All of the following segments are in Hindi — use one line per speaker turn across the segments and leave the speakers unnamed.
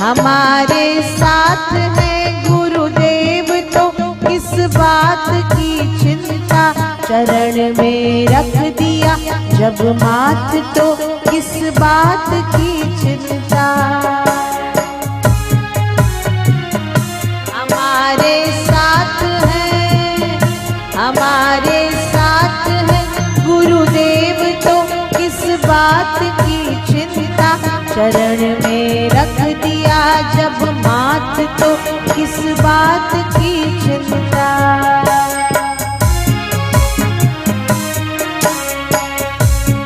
हमारे साथ है गुरुदेव तो किस बात की चिंता, चरण में रख दिया जब माथ तो किस बात की चिंता। हमारे साथ है गुरुदेव तो किस बात की चिंता, चरण में रख दिया जब माथ तो किस बात की चिंता।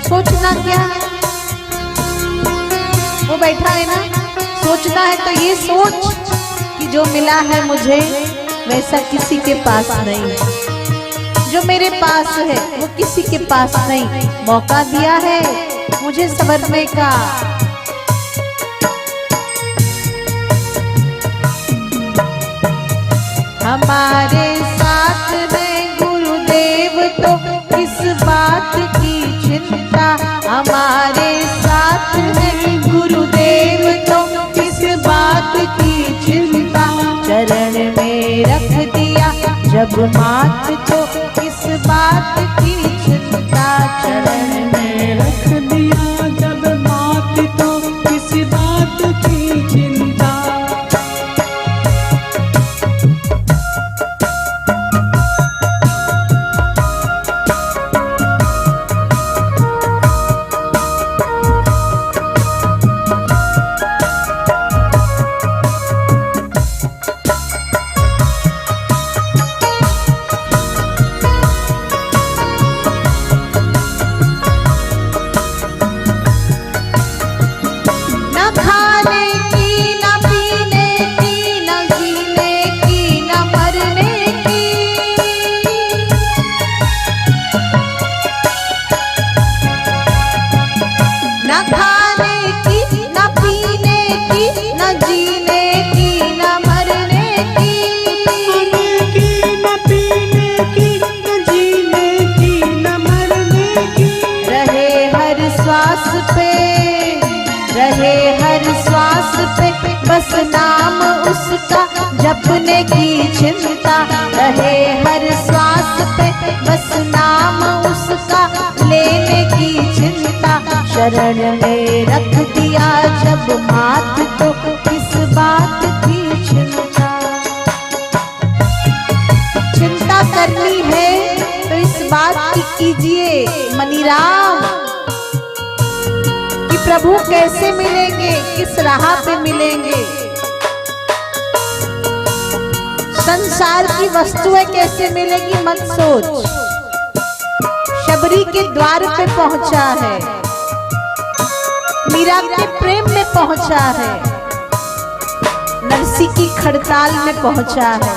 सोचना क्या, वो बैठा है ना, सोचना है तो ये सोच कि जो मिला है मुझे वैसा किसी के पास नहीं है, जो मेरे पास है वो किसी के पास नहीं। मौका दिया है मुझे संवरने का, हमारे साथ है गुरुदेव तो किस बात की चिंता, हमारे साथ है गुरुदेव तो किस बात की चिंता, चरण में रख दिया जब माथ तो किस बात की चिंता, चरण में रख दिया जब माथ तो किस बात की चिंता। रहे हर श्वास पे बस नाम उसका जपने की चिंता, रहे हर श्वास पे बस नाम उसका लेने की चिंता, शरण में रख दिया जब माथ तो किस बात की चिंता। चिंता करनी है तो इस बात की कीजिए मनीराम कि प्रभु कैसे मिलेंगे, किस राह पे मिलेंगे, संसार की वस्तुएं कैसे मिलेगी मत सोच। शबरी के द्वार पे पहुंचा है, मीरा के प्रेम में पहुंचा है, नरसी की खड़ताल में पहुंचा है,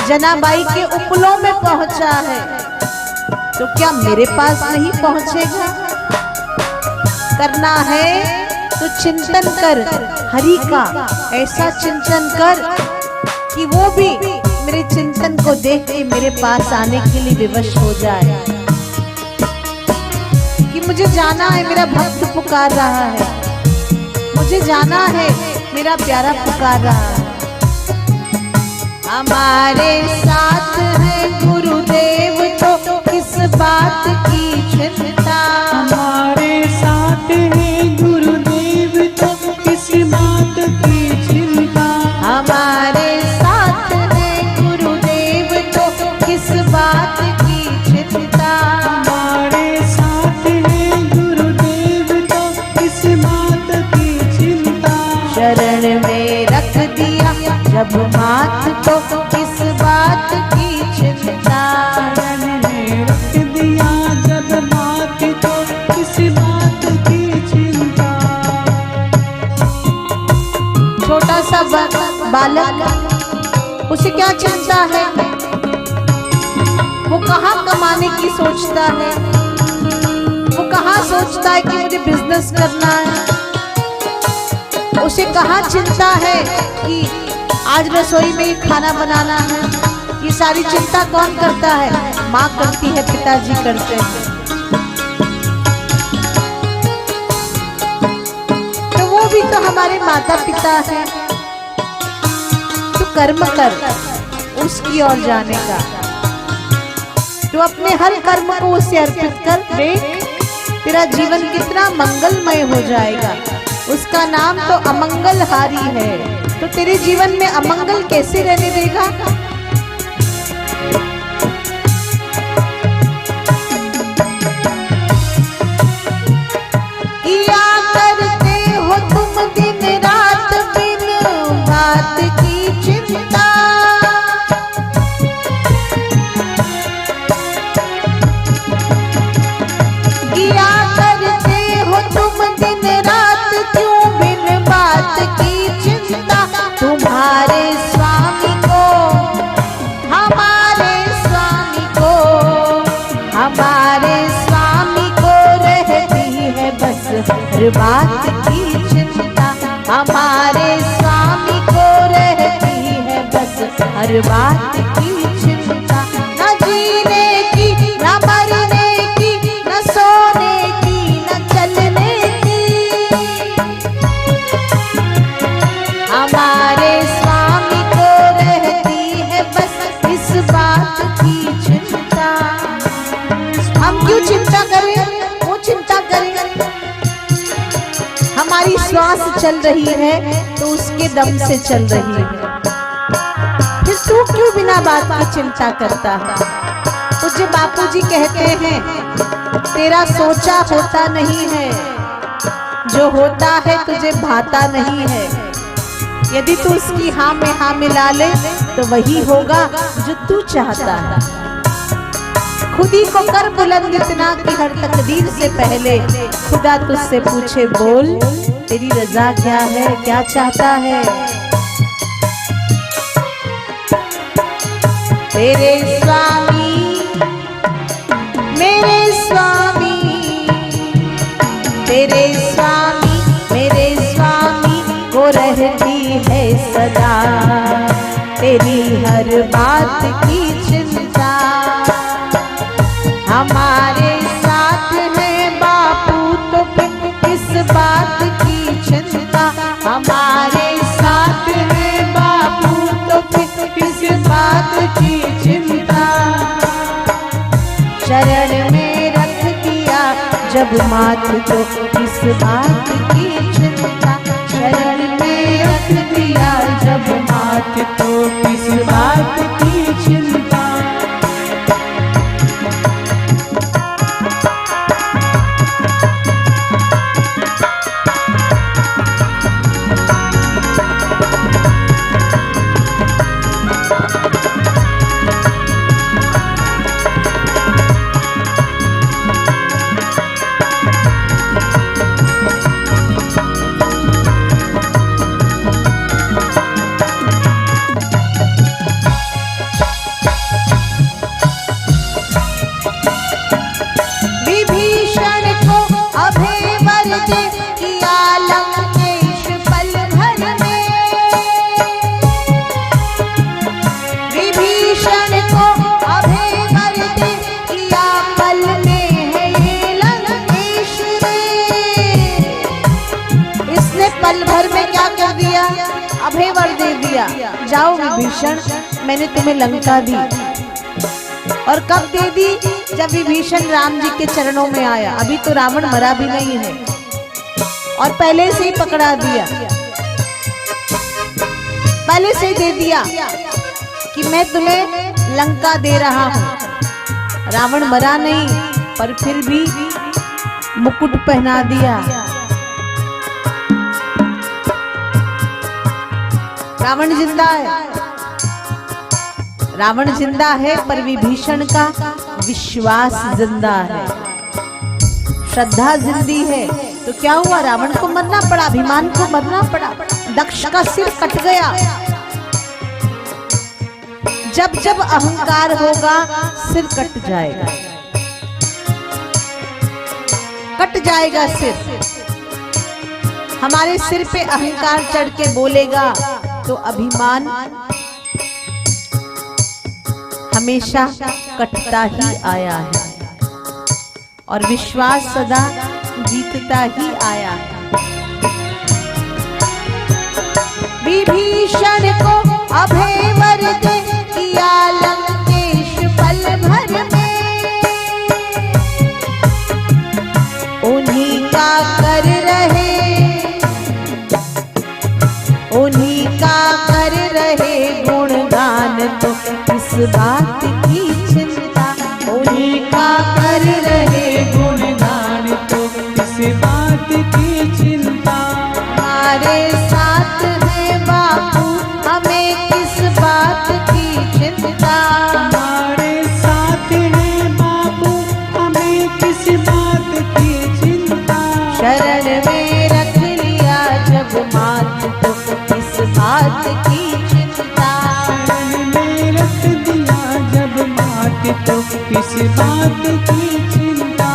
जनाबाई के उपलों में पहुंचा है, तो क्या मेरे पास नहीं पहुंचेगा? करना है तो चिंतन कर हरि का, ऐसा चिंतन कर कि वो भी मेरे चिंतन को देख के मेरे पास आने के लिए विवश हो जाए कि मुझे जाना है, मेरा भक्त पुकार रहा है, मुझे जाना है, मेरा प्यारा पुकार रहा है। हमारे साथ है गुरुदेव तो किस बात की चिंता, हमारे साथ है गुरुदेव तो किस बात की चिंता, हमारे साथ है गुरुदेव तो किस बात की चिंता, हमारे साथ है गुरुदेव तो किस बात की चिंता, शरण में रख दिया जब माथ तो किस बात की चिंता, शरण में रख दिया जब माथ तो किस बात की चिंता। छोटा सा बालक, उसे क्या चिंता है? वो कहाँ कमाने की सोचता है, वो कहाँ सोचता है कि मुझे बिजनेस करना है, उसे कहाँ चिंता है कि आज रसोई में ये खाना बनाना है। ये सारी चिंता कौन करता है? माँ करती है, पिताजी करते हैं। तो वो भी तो हमारे माता पिता हैं, तो कर्म कर उसकी ओर जाने का। तो अपने हर कर्म को उसे अर्पित कर, देख तेरा जीवन कितना मंगलमय हो जाएगा। उसका नाम तो अमंगलहारी है, तो तेरे जीवन में अमंगल कैसे रहने देगा। किया करते हो तुम दिन रात बिन बात की चिंता, किया करते हो तुम दिन रात क्यों बिन बात की चिंता। तुम्हारे स्वामी को हमारे स्वामी को, हमारे स्वामी को रहती है बस हर बात की चिंता। हमारे स्वामी को रहती है बस हर बात की चिंता। न जीने की न मरने की, न सोने की न चलने की, हमारे स्वामी को रहती है बस इस बात की चिंता। हम क्यों चिंता करें, वो चिंता करें। हमारी श्वास चल रही है तो उसके दम से चल रही है, फिर तू क्यों बिना बात की चिंता करता है। पूज्य बापूजी कहते हैं तेरा सोचा होता नहीं है, जो होता है तुझे भाता नहीं है। यदि तू उसकी हाँ में हाँ मिला ले तो वही होगा जो तू चाहता है। खुद ही को कर बुलंद इतना कि हर तकदीर से पहले खुदा तुझसे पूछे, बोल तेरी रजा क्या है, क्या चाहता है। तेरे स्वामी मेरे स्वामी, तेरे स्वामी मेरे स्वामी को रहती है सदा तेरी हर बात की चिंता। हमारे साथ है बापू तो किस बात की चिंता। हमारे साथ है बापू तो किस बात की चिंता। शरण में रख दिया जब माथ तो किस बात की चिंता। शरण में रख दिया जब माथ तो किस बात की चिंता। अभय वर दे दिया, जाओ विभीषण मैंने तुम्हें लंका दी। और कब दे दी, जब विभीषण राम जी के चरणों में आया। अभी तो रावण मरा भी नहीं है और पहले से ही पकड़ा दिया, पहले से ही दे दिया कि मैं तुम्हें लंका दे रहा हूं। रावण मरा नहीं पर फिर भी मुकुट पहना दिया। रावण जिंदा है, रावण जिंदा है पर विभीषण का विश्वास जिंदा है, श्रद्धा जिंदी है। तो क्या हुआ, रावण को मरना पड़ा, अभिमान को मरना पड़ा, दक्ष का सिर कट गया। जब जब अहंकार होगा सिर कट जाएगा, कट जाएगा सिर। हमारे सिर पे अहंकार चढ़ के बोलेगा तो अभिमान हमेशा कटता ही आया है और विश्वास सदा जीतता ही आया है। विभीषण को अभय वर दे किया लंकेश पल भर में। उन्हीं का कर रहे गुणगान तो किस बात की चिंता। उन्हीं का कर रहे गुणगान तो किस बात की चिंता। हमारे साथ है बापू हमें किस बात की चिंता। हमारे साथ है बापू हमें किस बात की चिंता। शरण में रख लिया जब मात तो किस बात की चिंता। शरण में रख दिया जब मात तो किस बात की चिंता।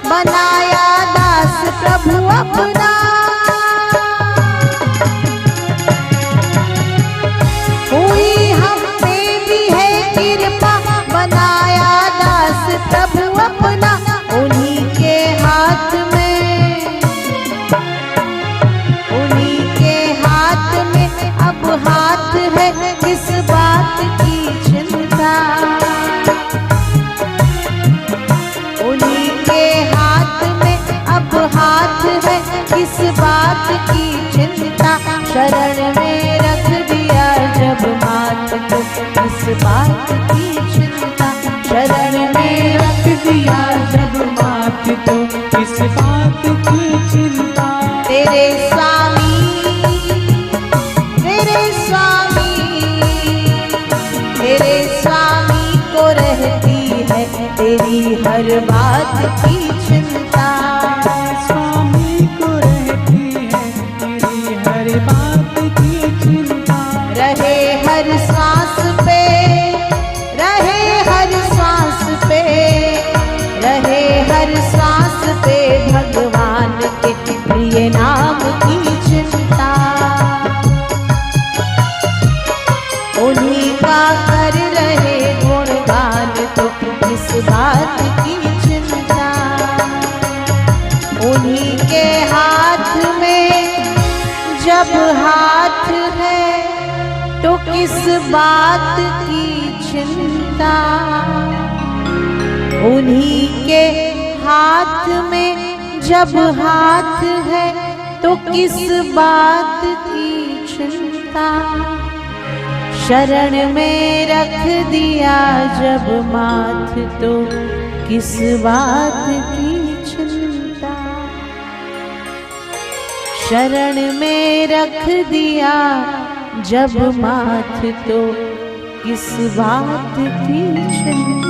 बनाया दास प्रभु अपना। हुई हम पे भी है कृपा बनाया दास प्रभु अपना। उन्हीं के हाथ में अब हाथ है किस बात की चिंता। उन्हीं के हाथ में अब हाथ है किस बात की चिंता। शरण में रख दिया जब मात तो किस बात की चिंता। शरण में रख दिया जब मात तो किस बात की चिंता। तेरे स्वामी को रहती है तेरी हर बात की चिंता। स्वामी को रहती है तेरी हर बात की चिंता। रहे हर सांस पे रहे हर सांस पे रहे हर सांस पे भगवान के प्रिय नाम की चिंता। उन्हीं का कर रहे गुणगान तो किस बात की चिंता। उन्हीं के हाथ में जब हाथ है तो किस बात की चिंता। उन्हीं के हाथ में जब हाथ है तो किस बात की चिंता। शरण में रख दिया जब माथ तो किस बात की चिंता। शरण में रख दिया जब माथ तो किस बात की चिंता।